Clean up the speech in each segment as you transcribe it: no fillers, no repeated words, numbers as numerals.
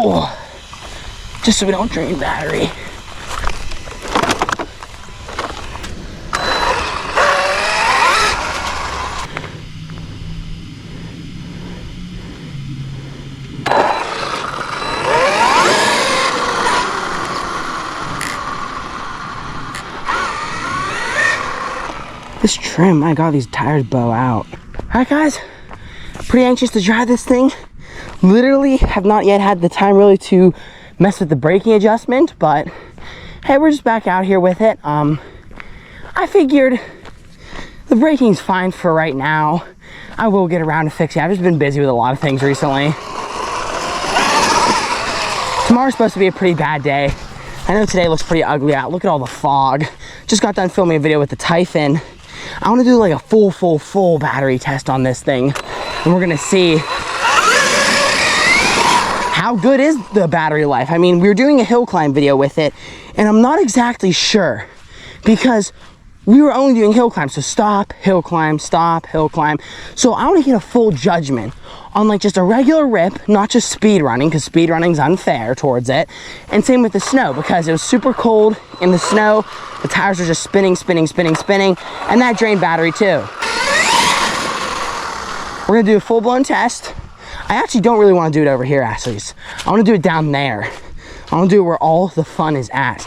Oh, just so we don't drain battery. This trim, my God, these tires bow out. All right, guys, pretty anxious to drive this thing. Literally have not yet had the time really to mess with the braking adjustment, but hey, we're just back out here with it. I figured the braking's fine for right now. I will get around to fixing it. I've just been busy with a lot of things recently. Tomorrow's supposed to be a pretty bad day. I know today looks pretty ugly out. Look at all the fog. Just got done filming a video with the Typhon. I want to do like a full battery test on this thing, and we're gonna see how good is the battery life. I mean, we were doing a hill climb video with it, and I'm not exactly sure because we were only doing hill climb. So stop, hill climb, stop, hill climb. So I want to get a full judgment on like just a regular rip, not just speed running, because speed running's unfair towards it. And same with the snow, because it was super cold in the snow. The tires are just spinning, and that drained battery too. We're gonna do a full-blown test. I actually don't really want to do it over here, actually. I want to do it down there. I want to do it where all the fun is at.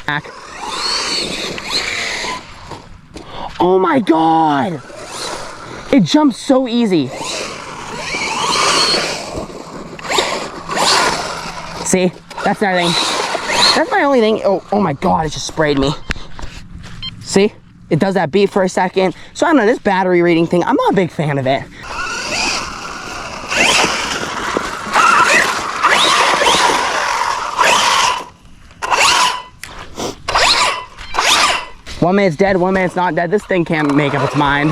Oh my God! It jumps so easy. See? That's another thing. That's my only thing. Oh my God, it just sprayed me. See? It does that beep for a second. So I don't know, this battery reading thing, I'm not a big fan of it. One minute's dead, 1 minute's not dead. This thing can't make up its mind.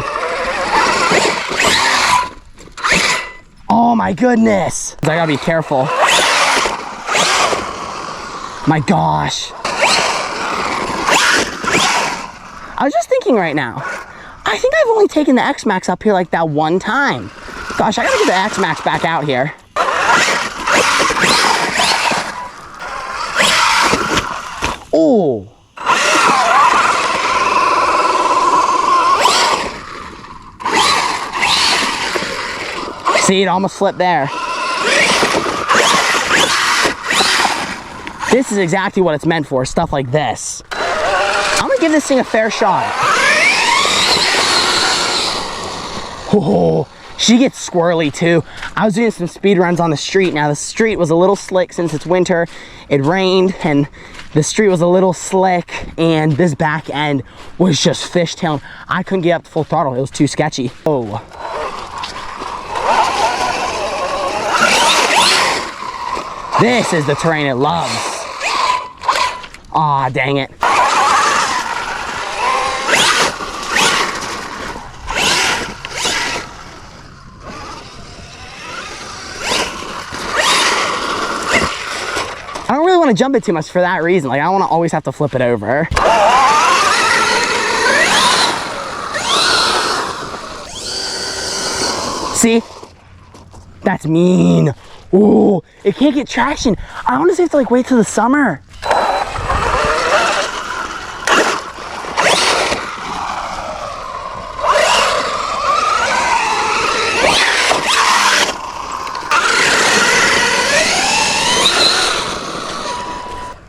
Oh my goodness. I gotta be careful. My gosh. I was just thinking right now, I think I've only taken the X-Max up here like that one time. Gosh, I gotta get the X-Max back out here. Oh. See, it almost slipped there. This is exactly what it's meant for, stuff like this. I'm gonna give this thing a fair shot. Oh, she gets squirrely too. I was doing some speed runs on the street. Now the street was a little slick since it's winter. It rained and the street was a little slick, and this back end was just fishtailing. I couldn't get up to full throttle. It was too sketchy. Oh. This is the terrain it loves. Aw, dang it. I don't really want to jump it too much for that reason. Like, I don't want to always have to flip it over. See? That's mean. Ooh, it can't get traction. I honestly have to like wait till the summer.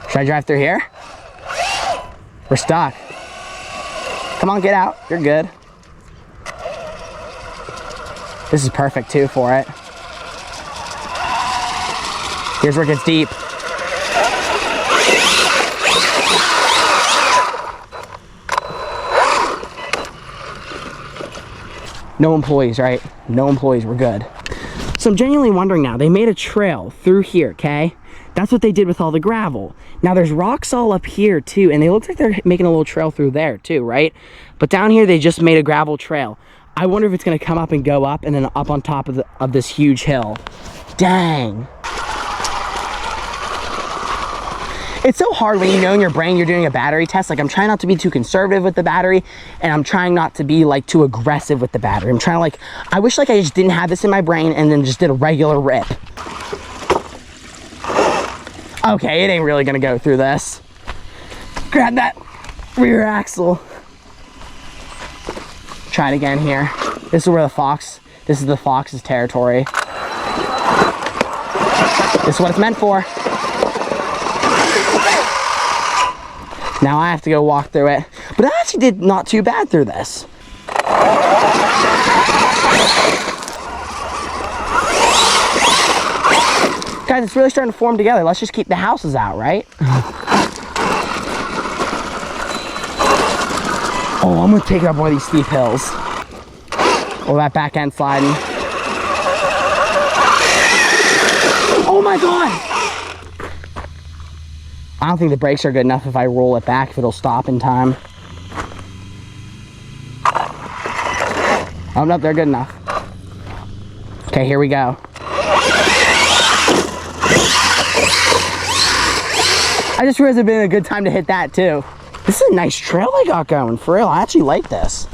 Should I drive through here? We're stuck. Come on, get out. You're good. This is perfect too for it. Here's where it gets deep. No employees, right? No employees, we're good. So I'm genuinely wondering now, they made a trail through here, okay? That's what they did with all the gravel. Now there's rocks all up here too, and they look like they're making a little trail through there too, right? But down here, they just made a gravel trail. I wonder if it's gonna come up and go up and then up on top of this huge hill. Dang. It's so hard when you know in your brain you're doing a battery test. Like, I'm trying not to be too conservative with the battery, and I'm trying not to be like too aggressive with the battery. I'm trying to like, I wish like I just didn't have this in my brain and then just did a regular rip. Okay, it ain't really gonna go through this. Grab that rear axle. Try it again here. This is where this is the Fox's territory. This is what it's meant for. Now I have to go walk through it. But I actually did not too bad through this. Guys, it's really starting to form together. Let's just keep the houses out, right? Oh, I'm gonna take it up one of these steep hills. Oh, that back end sliding. Oh my God! I don't think the brakes are good enough if I roll it back, if it'll stop in time. Oh no, they're good enough. Okay, here we go. I just realized it'd been a good time to hit that too. This is a nice trail I got going, for real. I actually like this.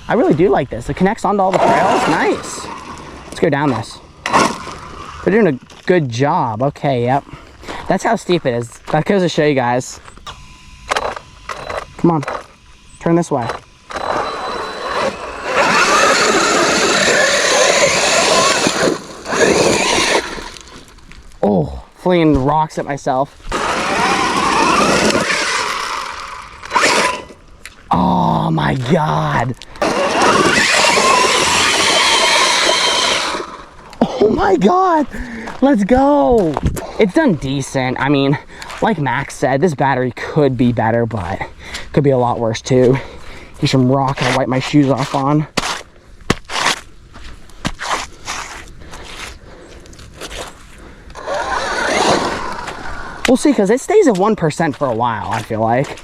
I really do like this. It connects onto all the trails. Nice. Let's go down this. They're doing a good job. Okay, yep. That's how steep it is. That goes to show you guys. Come on. Turn this way. Oh, flinging rocks at myself. Oh my God. Oh my God. Let's go. It's done decent. I mean, like Max said, this battery could be better, but could be a lot worse too. Here's some rock I'll wipe my shoes off on. We'll see, because it stays at 1% for a while, I feel like.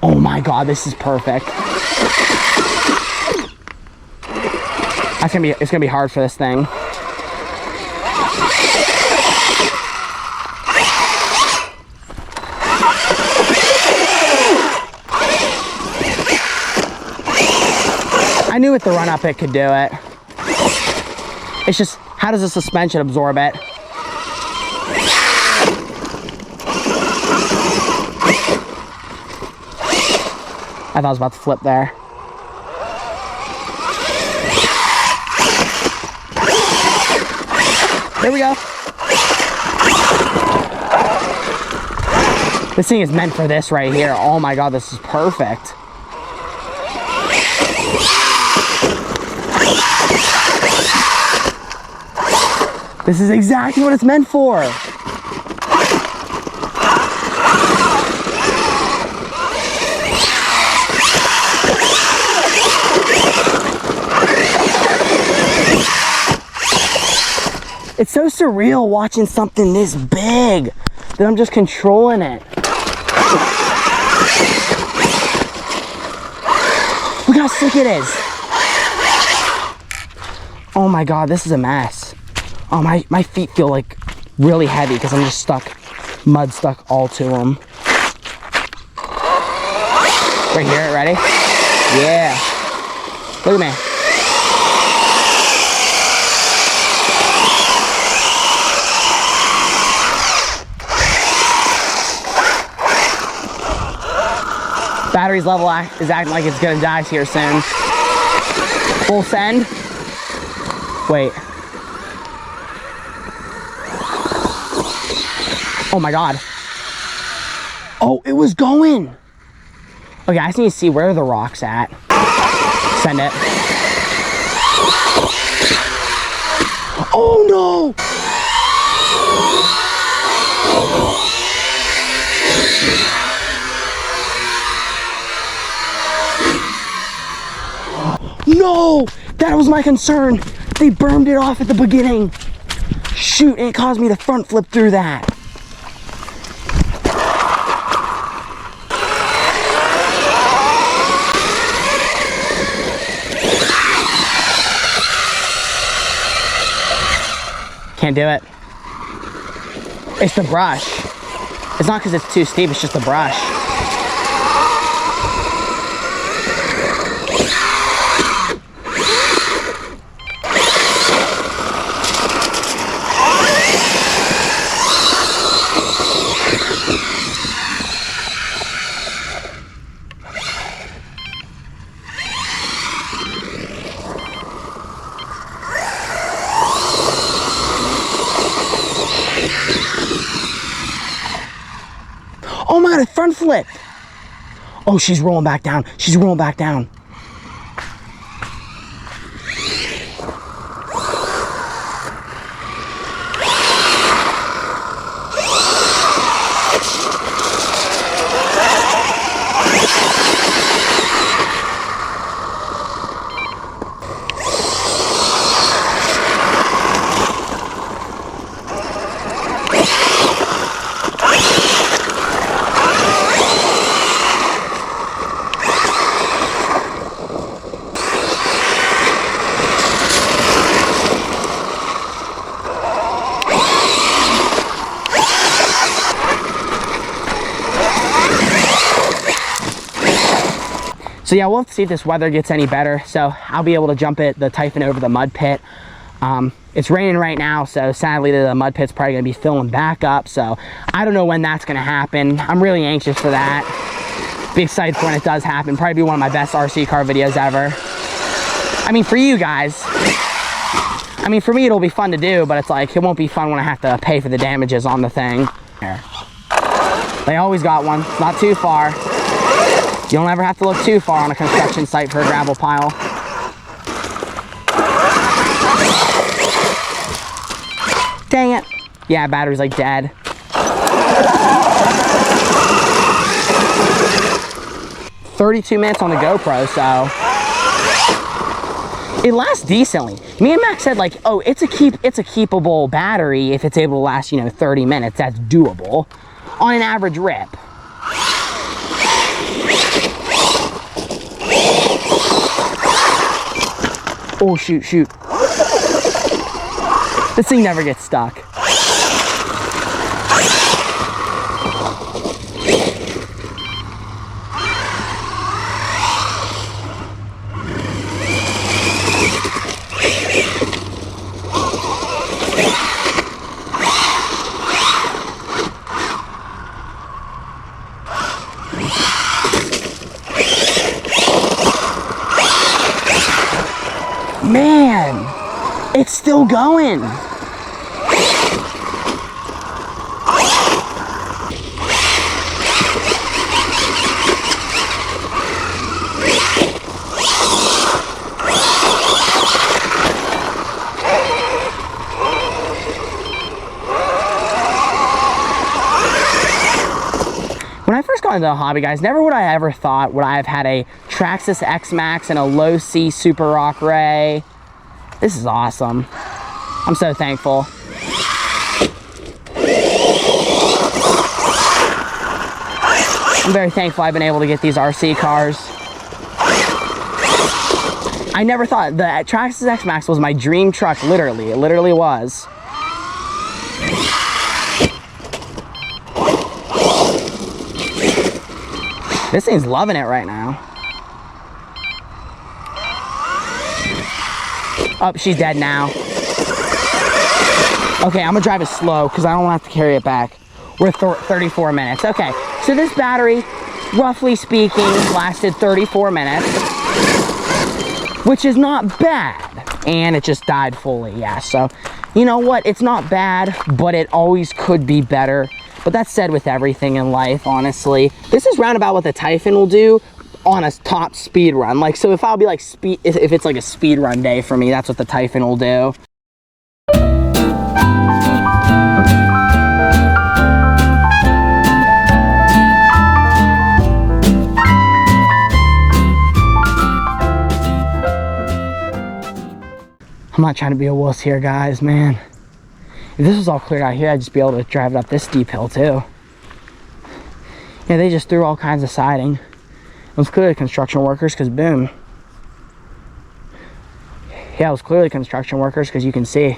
Oh my God, this is perfect. It's gonna be hard for this thing. I knew with the run up it could do it. It's just, how does the suspension absorb it? I thought I was about to flip there. There we go. This thing is meant for this right here. Oh my God, this is perfect. This is exactly what it's meant for. It's so surreal watching something this big that I'm just controlling it. Look how sick it is. Oh my God, this is a mess. Oh, my feet feel like really heavy because I'm just stuck, mud stuck all to them. Right here, ready? Yeah. Look at me. Battery's level is acting like it's gonna die here soon. Full send. Wait. Oh my God. Oh, it was going. Okay, I just need to see where the rock's at. Send it. Oh no! No! That was my concern. They burned it off at the beginning. Shoot, and it caused me to front flip through that. Can't do it. It's the brush. It's not because it's too steep, it's just the brush. Oh my God, it front flipped. Oh, she's rolling back down. She's rolling back down. So yeah, we'll have to see if this weather gets any better. So I'll be able to jump the Typhon over the mud pit. It's raining right now, so sadly the mud pit's probably gonna be filling back up. So I don't know when that's gonna happen. I'm really anxious for that. Be excited for when it does happen. Probably be one of my best RC car videos ever. I mean, for you guys, I mean, for me it'll be fun to do, but it's like, it won't be fun when I have to pay for the damages on the thing. They always got one, it's not too far. You don't ever have to look too far on a construction site for a gravel pile. Dang it. Yeah, battery's like dead. "32 minutes on the GoPro, so it lasts decently. Me and Max said like, oh, it's a keepable battery if it's able to last, you know, 30 minutes. That's doable on an average rip. Oh, shoot, shoot. This thing never gets stuck. Man, it's still going. When I first got into the hobby, guys, never would I ever thought would I have had a Traxxas X Max and a Losi Super Rock Rey. This is awesome. I'm so thankful. I'm very thankful I've been able to get these RC cars. I never thought the Traxxas X Max was my dream truck, literally. It literally was. This thing's loving it right now. Oh, she's dead now. Okay, I'm gonna drive it slow because I don't want to have to carry it back. We're 34 minutes. Okay, so this battery, roughly speaking, lasted 34 minutes, which is not bad. And it just died fully, yeah. So, you know what? It's not bad, but it always could be better. But that's said with everything in life, honestly. This is roundabout what the Typhon will do on a top speed run. Like, so if I'll be like if it's like a speed run day for me, that's what the Typhon will do. I'm not trying to be a wuss here, guys, man. If this was all cleared out here, I'd just be able to drive it up this steep hill too. Yeah, they just threw all kinds of siding. It was clearly construction workers, because boom. Yeah, it was clearly construction workers, because you can see,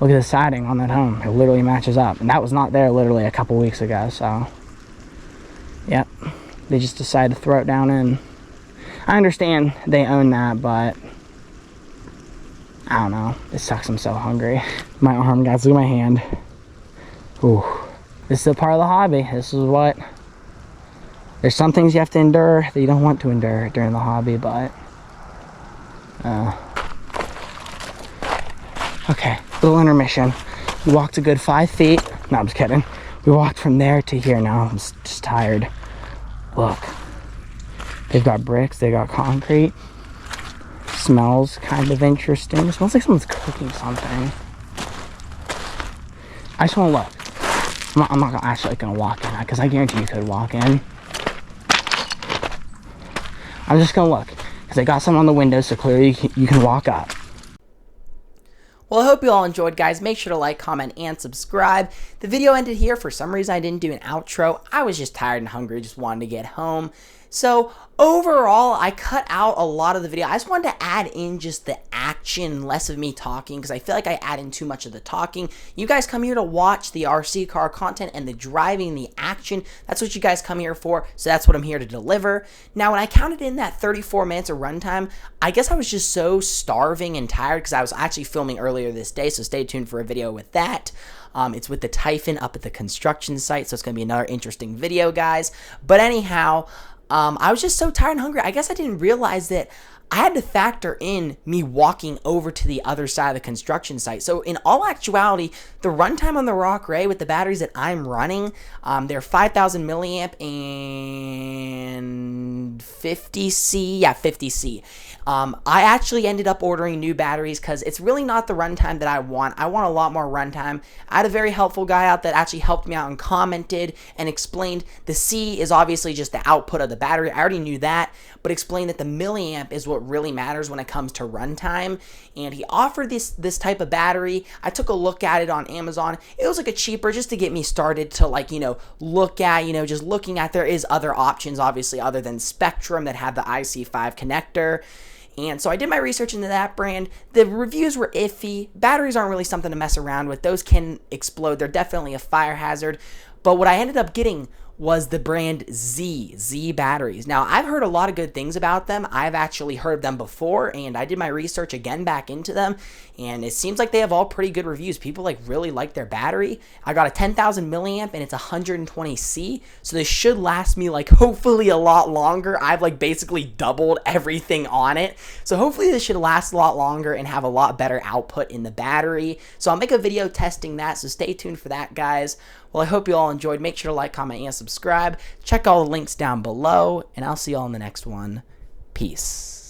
look at the siding on that home. It literally matches up. And that was not there literally a couple weeks ago, so. Yep, they just decided to throw it down in. I understand they own that, but I don't know. This sucks, I'm so hungry. My arm, guys, look at my hand. Ooh. This is a part of the hobby. This is what, there's some things you have to endure that you don't want to endure during the hobby, but okay, little intermission. We walked a good 5 feet. No, I'm just kidding. We walked from there to here. Now I'm just tired. Look, they've got bricks, they got concrete. Smells kind of interesting. It smells like someone's cooking something. I just want to look. I'm not actually gonna walk in, because I guarantee you could walk in. I'm just gonna look, because they got some on the window, so clearly you can walk up. Well, I hope you all enjoyed, guys. Make sure to like, comment, and subscribe. The video ended here. For some reason, I didn't do an outro. I was just tired and hungry, just wanted to get home. So overall, I cut out a lot of the video. I just wanted to add in just the action, less of me talking, because I feel like I add in too much of the talking. You guys come here to watch the RC car content and the driving, the action. That's what you guys come here for, so that's what I'm here to deliver. Now, when I counted in that 34 minutes of runtime, I guess I was just so starving and tired because I was actually filming earlier this day, so stay tuned for a video with that. It's with the Typhon up at the construction site, so it's going to be another interesting video, guys. But anyhow, I was just so tired and hungry. I guess I didn't realize that I had to factor in me walking over to the other side of the construction site. So in all actuality, the runtime on the Rock Rey with the batteries that I'm running, they're 5,000 milliamp and 50C. Yeah, 50C. I actually ended up ordering new batteries because it's really not the runtime that I want. I want a lot more runtime. I had a very helpful guy out that actually helped me out and commented and explained the C is obviously just the output of the battery. I already knew that, but explained that the milliamp is what really matters when it comes to runtime. And he offered this type of battery. I took a look at it on Amazon. It was like a cheaper, just to get me started to, like, you know, look at, you know, just looking at, there is other options obviously other than Spectrum that have the IC5 connector. And so I did my research into that brand. The reviews were iffy. Batteries aren't really something to mess around with. Those can explode. They're definitely a fire hazard. But what I ended up getting was the brand Z batteries. Now, I've heard a lot of good things about them. I've actually heard them before, and I did my research again back into them, and it seems like they have all pretty good reviews. People like really like their battery. I got a 10,000 milliamp and it's 120C, so this should last me like hopefully a lot longer. I've like basically doubled everything on it, so hopefully this should last a lot longer and have a lot better output in the battery. So I'll make a video testing that, so stay tuned for that, guys. Well, I hope you all enjoyed. Make sure to like, comment, and subscribe. Check all the links down below, and I'll see you all in the next one. Peace.